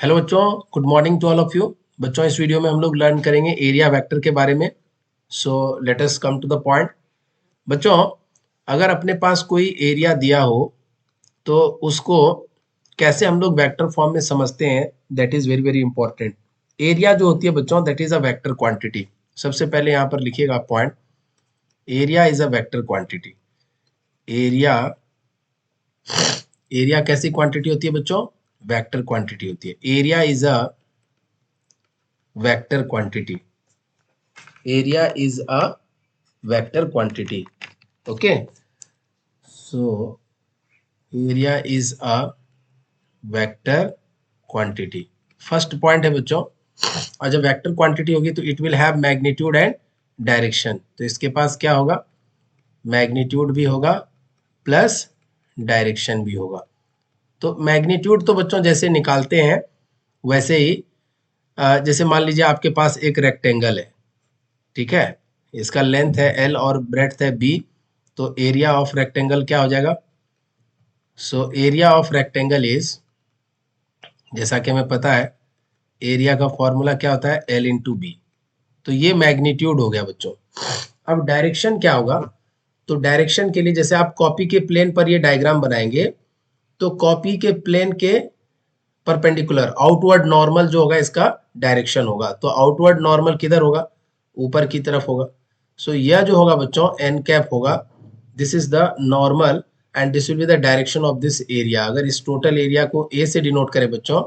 Hello बच्चों, good morning to all of you. बच्चों, इस वीडियो में हम लोग लर्न करेंगे एरिया वेक्टर के बारे में। So let us come to the point. बच्चों, अगर अपने पास कोई एरिया दिया हो तो उसको कैसे हम लोग वेक्टर फॉर्म में समझते हैं, that is very very important. Area जो होती है बच्चों, that is a vector quantity. सबसे पहले यहाँ पर लिखिएगा point, area is a vector quantity. Area area कैसी क्वांटिटी होती है बच्चों? वेक्टर क्वांटिटी होती है। Area is a vector quantity. area is a vector quantity. Okay, so area is a vector quantity. First point है बच्चों। और जब वेक्टर क्वांटिटी होगी तो it will have magnitude and direction. तो इसके पास क्या होगा? मैग्नीट्यूड भी होगा प्लस डायरेक्शन भी होगा। तो मैग्नीट्यूड तो बच्चों जैसे निकालते हैं वैसे ही, जैसे मान लीजिए आपके पास एक रेक्टेंगल है, ठीक है, इसका लेंथ है एल और ब्रेड्थ है बी। तो एरिया ऑफ रेक्टेंगल क्या हो जाएगा? So area of rectangle is, जैसा कि हमें पता है एरिया का फॉर्मूला क्या होता है? L into B. तो ये मैग्नीट्यूड हो गया बच्चों। अब डायरेक्शन क्या होगा? तो डायरेक्शन के लिए जैसे आप कॉपी के प्लेन पर ये डायग्राम बनाएंगे तो कॉपी के प्लेन के परपेंडिकुलर आउटवर्ड नॉर्मल जो होगा इसका डायरेक्शन होगा। तो आउटवर्ड नॉर्मल किधर होगा? ऊपर की तरफ होगा। सो यह जो होगा बच्चों एन कैप होगा। This is the normal and this will be the direction of this area. अगर इस टोटल एरिया को ए से डिनोट करें बच्चों,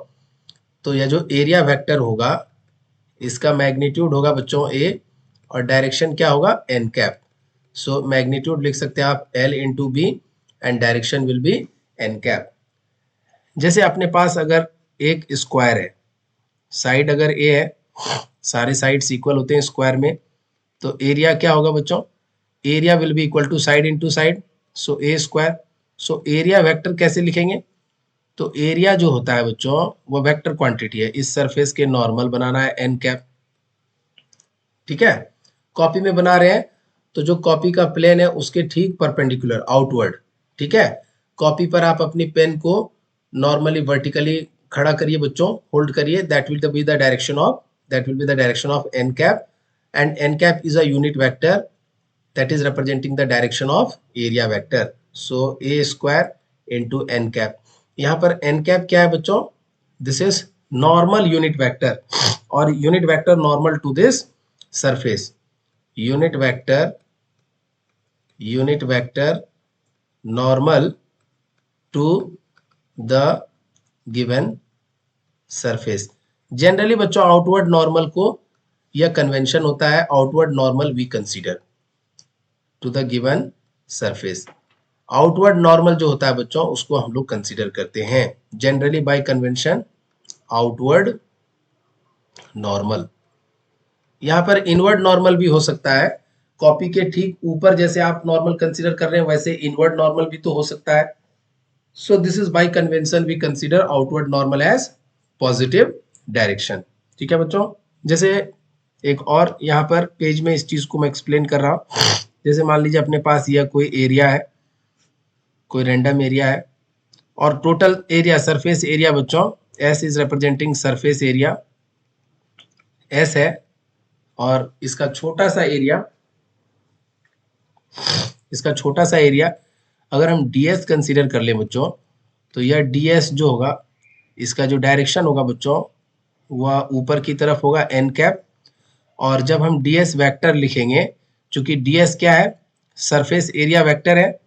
तो यह जो एरिया वेक्टर होगा इसका मैग्नीट्यूड होगा बच्चों ए, और डायरेक्शन क्या होगा? N cap. सो मैग्नीट्यूड लिख सकते हैं आप L into B and direction will be N cap. जैसे अपने पास अगर एक स्क्वायर है, साइड अगर ए है, सारे साइड्स इक्वल होते हैं स्क्वायर में, तो एरिया क्या होगा बच्चों? Area will be equal to side into side, so A square. So area vector कैसे लिखेंगे? तो एरिया जो होता है बच्चों वो वेक्टर क्वांटिटी है। इस सरफेस के नॉर्मल बनाना है एन कैप, ठीक है। कॉपी में बना रहे हैं तो जो कॉपी का प्लेन है उसके ठीक परपेंडिकुलर आउटवर्ड, ठीक है। कॉपी पर आप अपनी पेन को नॉर्मली वर्टिकली खड़ा करिए बच्चों, होल्ड करिए, that will be the direction of N cap. And N cap is a unit vector that is representing the direction of area vector. So a square into n cap. यहाँ पर n cap क्या है बच्चों? This is normal unit vector, और unit vector normal to this surface. Unit vector normal to the given surface. Generally बच्चों outward normal को, यह convention होता है, outward normal we consider to the given surface. Outward normal जो होता है बच्चों उसको हम लोग कंसीडर करते हैं generally bye convention outward normal. यहाँ पर इनवर्ड नॉर्मल भी हो सकता है। कॉपी के ठीक ऊपर जैसे आप नॉर्मल कंसीडर कर रहे हैं वैसे इनवर्ड नॉर्मल भी तो हो सकता है। So this is by convention we consider outward normal as positive direction, ठीक है बच्चों। जैसे एक और यहाँ पर पेज में इस चीज को मैं एक्सप्लेन कर रहा हूँ। जैसे मान लीजिए अपने पास यह कोई एरिया है, कोई रैंडम एरिया है, और टोटल एरिया सरफेस एरिया बच्चों S is representing surface area, S है, और इसका छोटा सा एरिया अगर हम ds कंसीडर कर ले बच्चों, तो यह ds जो होगा इसका जो डायरेक्शन होगा बच्चों वह ऊपर की तरफ होगा एन कैप। और जब हम ds वेक्टर लिखेंगे, चूंकि ds क्या है? सरफेस एरिया वेक्टर है।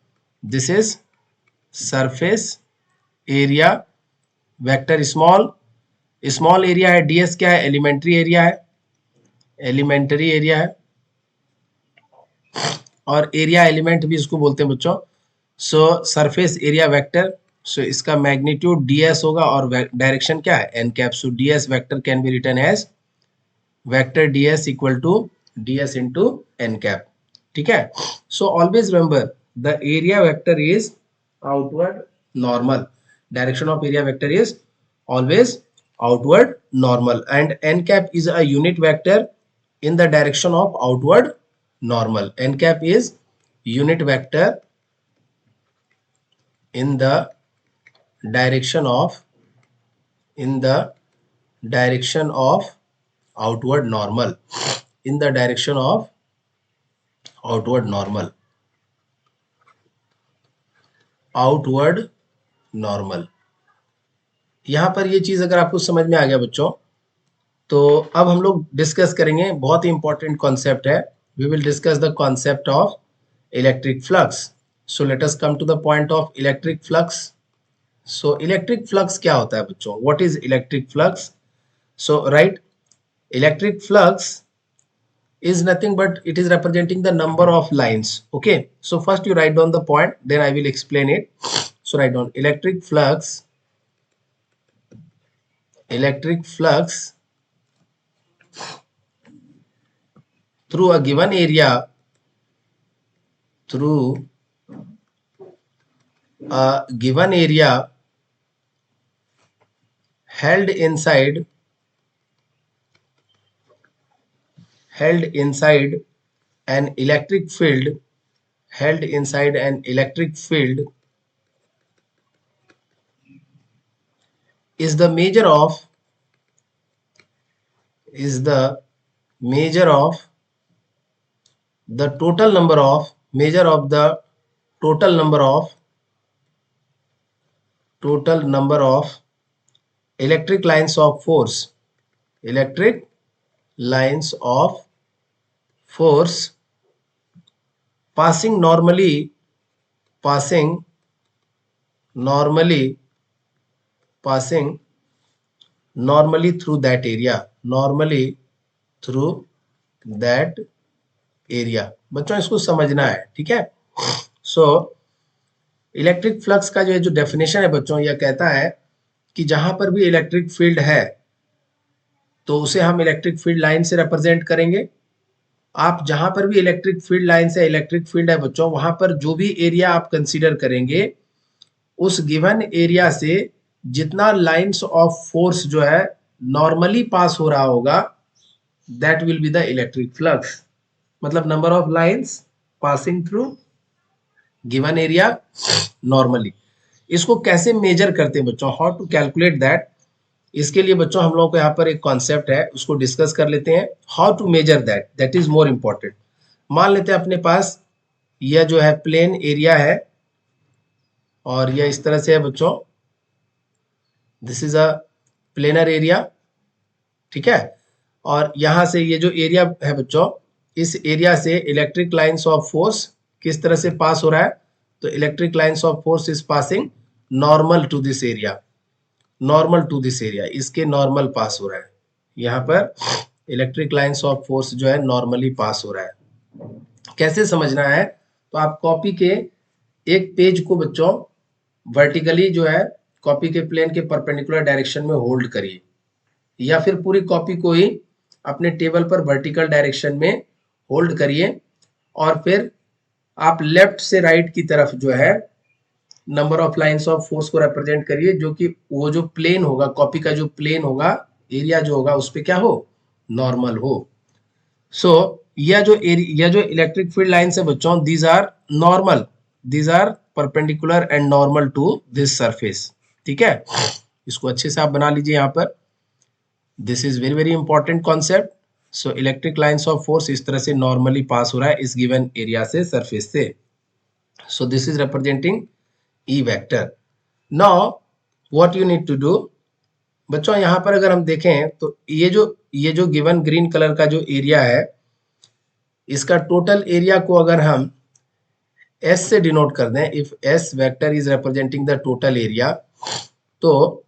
This is surface area vector. Small area है, ds क्या है? एलिमेंट्री एरिया है, और एरिया एलिमेंट भी इसको बोलते हैं बच्चों। So surface area vector, so इसका मैग्नीट्यूड ds होगा और डायरेक्शन क्या है? N cap. So ds vector can be written as vector ds equal to ds into N cap, ठीक है। So always remember the area vector is outward normal, direction of area vector is always outward normal, and n cap is a unit vector in the direction of outward normal. N cap is unit vector in the direction of direction of outward normal, in the direction of outward normal, outward normal। यहां पर ये चीज अगर आपको समझ में आ गया बच्चों, तो अब हम लोग डिस्कस करेंगे, बहुत ही इंपॉर्टेंट कॉन्सेप्ट है। We will discuss the concept of electric flux. So let us come to the point of electric flux. So electric flux क्या होता है बच्चों? What is electric flux? So right, electric flux is nothing but it is representing the number of lines. Okay, so first you write down the point, then I will explain it. So write down electric flux. Electric flux through a given area, through a given area held inside an electric field, held inside an electric field, is the measure of the total number of electric lines of force, electric lines of force passing normally through that area, बच्चों इसको समझना है, ठीक है। सो electric flux का जो definition है बच्चों, यह कहता है कि जहां पर भी इलेक्ट्रिक फील्ड है तो उसे हम इलेक्ट्रिक फील्ड लाइन से रिप्रेजेंट करेंगे। आप जहां पर भी इलेक्ट्रिक फील्ड लाइन से इलेक्ट्रिक फील्ड है बच्चों, वहां पर जो भी एरिया आप कंसीडर करेंगे, उस गिवन एरिया से जितना लाइंस ऑफ फोर्स जो है नॉर्मली पास हो रहा होगा, that will be the electric flux. मतलब number of lines passing through given area normally. इसको कैसे मेजर करते हैं बच्चों, हाउ टू कैलकुलेट दैट, इसके लिए बच्चों हम लोगों को यहाँ पर एक कॉन्सेप्ट है, उसको डिस्कस कर लेते हैं। How to measure that, that is more important. मान लेते हैं अपने पास यह जो है प्लेन एरिया है और यह इस तरह से है बच्चों, this is a planar area, ठीक है। और यहां से ये जो एरिया है बच्चों, इस एरिया से इलेक्ट्रिक लाइंस ऑफ फोर्स किस तरह से पास हो रहा है? तो electric lines of force is passing normal to this area, इसके नॉर्मल पास हो रहा है। यहाँ पर इलेक्ट्रिक लाइंस ऑफ फोर्स जो है नॉर्मली पास हो रहा है। कैसे समझना है? तो आप कॉपी के एक पेज को बच्चों वर्टिकली जो है कॉपी के प्लेन के परपेंडिकुलर डायरेक्शन में होल्ड करिए, या फिर पूरी कॉपी को ही अपने टेबल पर वर्टिकल डायरेक्शन में होल्ड करिए, और फिर आप लेफ्ट से राइट की तरफ जो है number of lines of force को रिप्रेजेंट करिए, जो कि वो जो प्लेन होगा, कॉपी का जो प्लेन होगा, एरिया जो होगा उस पे क्या हो? नॉर्मल हो। सो यह जो इलेक्ट्रिक फील्ड लाइंस है बच्चों, these are normal, these are perpendicular and normal to this surface, ठीक है। इसको अच्छे से आप बना लीजिए यहाँ पर। This is very very important concept. So electric lines of force इस तरह से नॉर्मली पास हो रहा है इस गिवन एरिया से, सरफेस से। So this is representing E vector. Now what you need to do बच्चों, यहां पर अगर हम देखें तो ये जो गिवन ग्रीन कलर का जो एरिया है, इसका टोटल एरिया को अगर हम S से डिनोट कर दें, if S vector is representing the total area, तो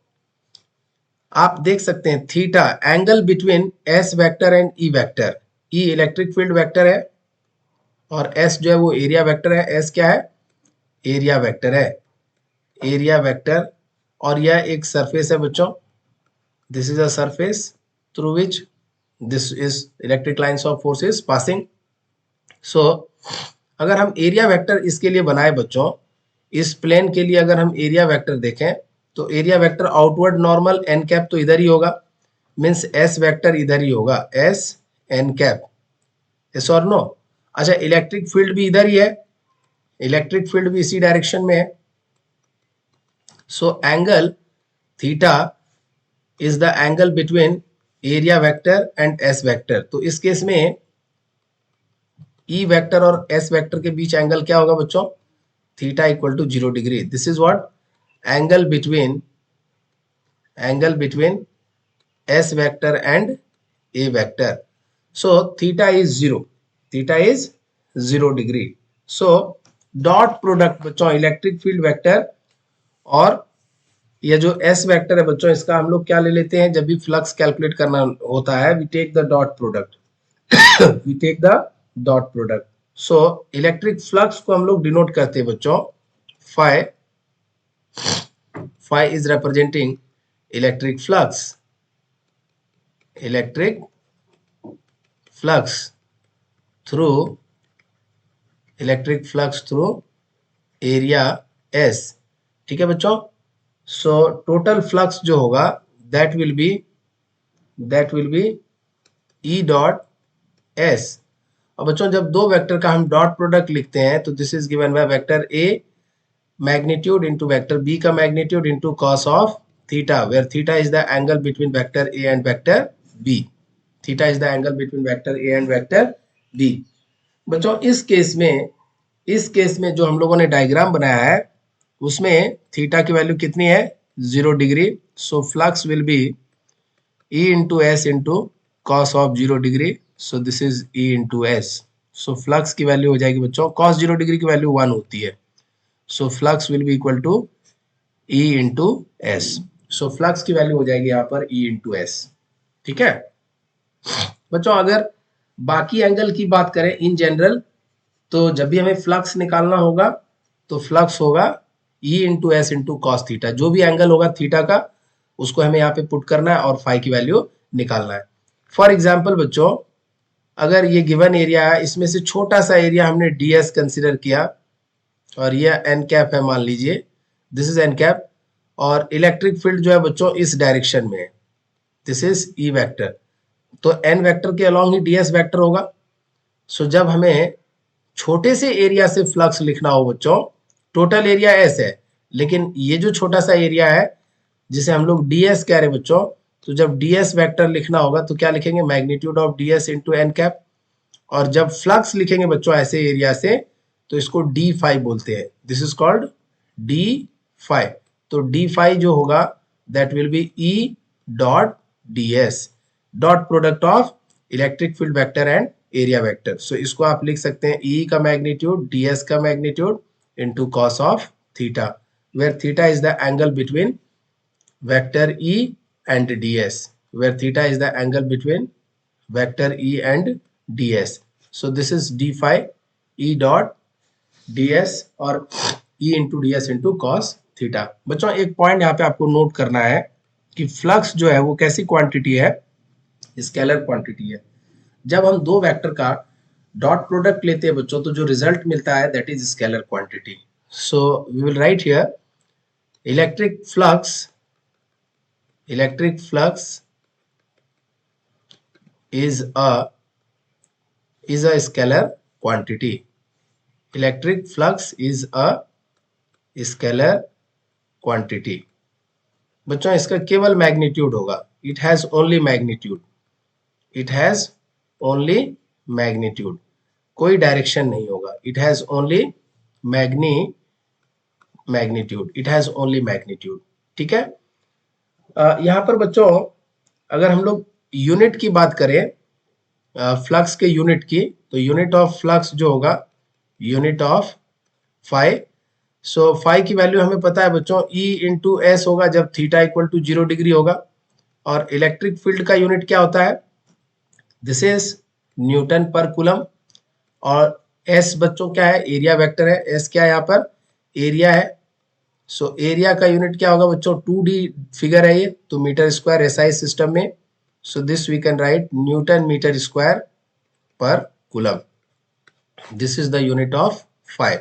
आप देख सकते हैं theta angle between S vector and E vector. E electric field vector है और S जो है वो एरिया वेक्टर है। S क्या है? एरिया वेक्टर है, एरिया वेक्टर। और यह एक सरफेस है बच्चों, this is a surface through which this is electric lines of force is passing. So अगर हम एरिया वेक्टर इसके लिए बनाए बच्चों, इस प्लेन के लिए अगर हम एरिया वेक्टर देखें, तो area vector outward normal N cap तो इधर ही होगा, मीन्स एस वेक्टर इधर ही होगा, एस एन कैप, यस और नो। अच्छा, इलेक्ट्रिक फील्ड भी इधर ही है, इलेक्ट्रिक फील्ड भी इसी डायरेक्शन में है। So angle theta is the angle between area vector and S vector. तो इस केस में ई वेक्टर और एस वेक्टर के बीच एंगल क्या होगा बच्चों? Theta equal to 0 degree. This is what angle between S vector and A vector. So theta is 0, theta is 0 degree. So dot product बच्चों इलेक्ट्रिक फील्ड वेक्टर और ये जो एस वेक्टर है बच्चों, इसका हम लोग क्या ले लेते हैं जब भी फ्लक्स कैलकुलेट करना होता है? We take the dot product. We take the dot product. So electric flux को हम लोग डिनोट करते हैं बच्चों phi. Phi is representing electric flux through area S. ठीक है बच्चों। सो टोटल फ्लक्स जो होगा that will be E dot S. और बच्चों जब दो वेक्टर का हम डॉट प्रोडक्ट लिखते हैं तो this is given by vector A magnitude into vector B का magnitude into cos of theta, where theta is the angle between vector A and vector B. Theta is the angle between vector A and vector B. बच्चों इस case में जो हम लोगों ने diagram बनाया है उसमें थीटा की वैल्यू कितनी है? 0 degree. So flux will B E into S into cos of 0 degree. So this is E into S. So flux की वैल्यू हो जाएगी बच्चों, कॉस 0 डिग्री की वैल्यू 1 होती है। So flux will be equal to E into S. So flux की value हो जाएगी यहाँ पर E इंटू एस। ठीक है बच्चों। अगर बाकी एंगल की बात करें इन जनरल, तो जब भी हमें फ्लक्स निकालना होगा तो फ्लक्स होगा E into S into cos theta. जो भी एंगल होगा थीटा का उसको हमें यहाँ पे पुट करना है और फाई की वैल्यू निकालना है। फॉर एग्जाम्पल बच्चों अगर ये गिवन एरिया है, इसमें से छोटा सा एरिया हमने ds कंसिडर किया और ये एन कैप है, मान लीजिए दिस इज एन कैप, और इलेक्ट्रिक फील्ड जो है बच्चों इस डायरेक्शन में है, दिस इज ई वेक्टर। तो एन वेक्टर के अलॉन्ग ही ds वेक्टर होगा। सो जब हमें छोटे से एरिया से फ्लक्स लिखना हो बच्चों, टोटल एरिया एस है लेकिन ये जो छोटा सा एरिया है जिसे हम लोग ds कह रहे हैं बच्चों, तो जब ds वेक्टर लिखना होगा तो क्या लिखेंगे? Magnitude of ds into N cap. और जब फ्लक्स लिखेंगे बच्चों ऐसे एरिया से तो इसको डी फाई बोलते हैं, this is called D phi. तो डी फाई जो होगा that will be E dot ds, dot product of electric field vector and area vector. So इसको आप लिख सकते हैं E का मैग्नीट्यूड ds का magnitude into cos of theta, where theta is the angle between vector E and ds, where theta is the angle between vector E and ds. So this is d phi E dot ds और E into ds into cos theta। बच्चों एक point यहाँ पे आपको note करना है कि flux जो है वो कैसी क्वांटिटी है? स्केलर क्वांटिटी है। जब हम दो वेक्टर का डॉट प्रोडक्ट लेते हैं बच्चों तो जो रिजल्ट मिलता है that is scalar quantity. So we will write here electric flux is a scalar quantity. Electric flux is a scalar quantity। बच्चों इसका केवल मैग्नीट्यूड होगा, it has only magnitude, कोई डायरेक्शन नहीं होगा। it has only magnitude। ठीक है। यहाँ पर बच्चों अगर हम लोग यूनिट की बात करें फ्लक्स के यूनिट की, तो यूनिट ऑफ फ्लक्स जो होगा unit of phi. So phi की वैल्यू हमें पता है बच्चों E इंटू एस होगा जब थीटा इक्वल टू 0 डिग्री होगा। और इलेक्ट्रिक फील्ड का यूनिट क्या होता है? दिस इज न्यूटन पर कूलम। और एस बच्चों क्या है? एरिया वेक्टर है। एस क्या है यहाँ पर? एरिया है। सो एरिया का यूनिट क्या होगा बच्चों? 2D फिगर है ये, तो मीटर स्क्वायर एसआई सिस्टम में। So this we can write newton metre square per coulomb. This is the unit of phi,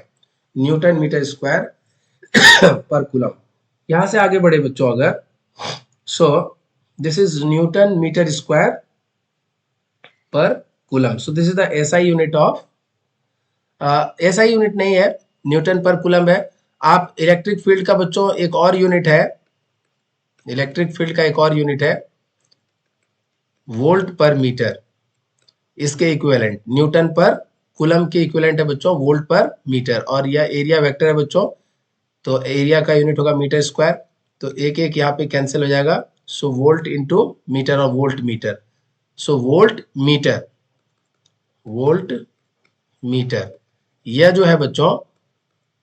newton metre square per coulomb. यहां से आगे बढ़े बच्चों अगर, so this is newton metre square per coulomb. So this is the SI unit of, SI unit नहीं है, Newton पर coulomb है। आप इलेक्ट्रिक फील्ड का बच्चों एक और यूनिट है इलेक्ट्रिक फील्ड का एक और यूनिट है वोल्ट पर मीटर, इसके इक्विवेलेंट न्यूटन पर कूलम के इक्विवेलेंट है बच्चों वोल्ट पर मीटर, और यह एरिया वेक्टर है बच्चों, तो एरिया का यूनिट होगा मीटर स्क्वायर, तो एक एक यहाँ पे कैंसिल हो जाएगा, सो वोल्ट इंटू मीटर और वोल्ट मीटर, सो वोल्ट मीटर यह जो है बच्चों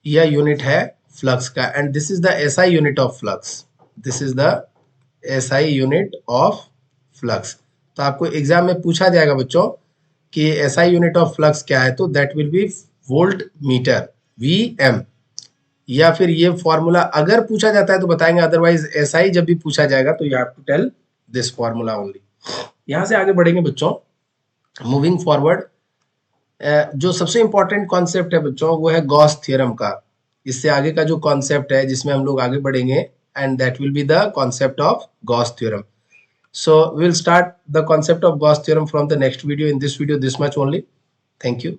यह यूनिट है फ्लक्स का, and this is the SI unit of flux, this is the SI unit of flux. तो आपको एग्जाम में पूछा जाएगा बच्चों कि एसआई यूनिट ऑफ फ्लक्स क्या है, तो that will B volt meter VM, या फिर ये फॉर्मूला अगर पूछा जाता है तो बताएंगे, अदरवाइज एसआई जब भी पूछा जाएगा तो you have to tell this formula only. यहां से आगे बढ़ेंगे बच्चों, मूविंग फॉरवर्ड, जो सबसे इंपॉर्टेंट कॉन्सेप्ट है बच्चों वो है गॉस थ्योरम का, इससे आगे का जो कॉन्सेप्ट है जिसमें हम लोग आगे बढ़ेंगे, and that will be the concept of Gauss theorem. So we'll start the concept of Gauss theorem from the next video. In this video, this much only. Thank you.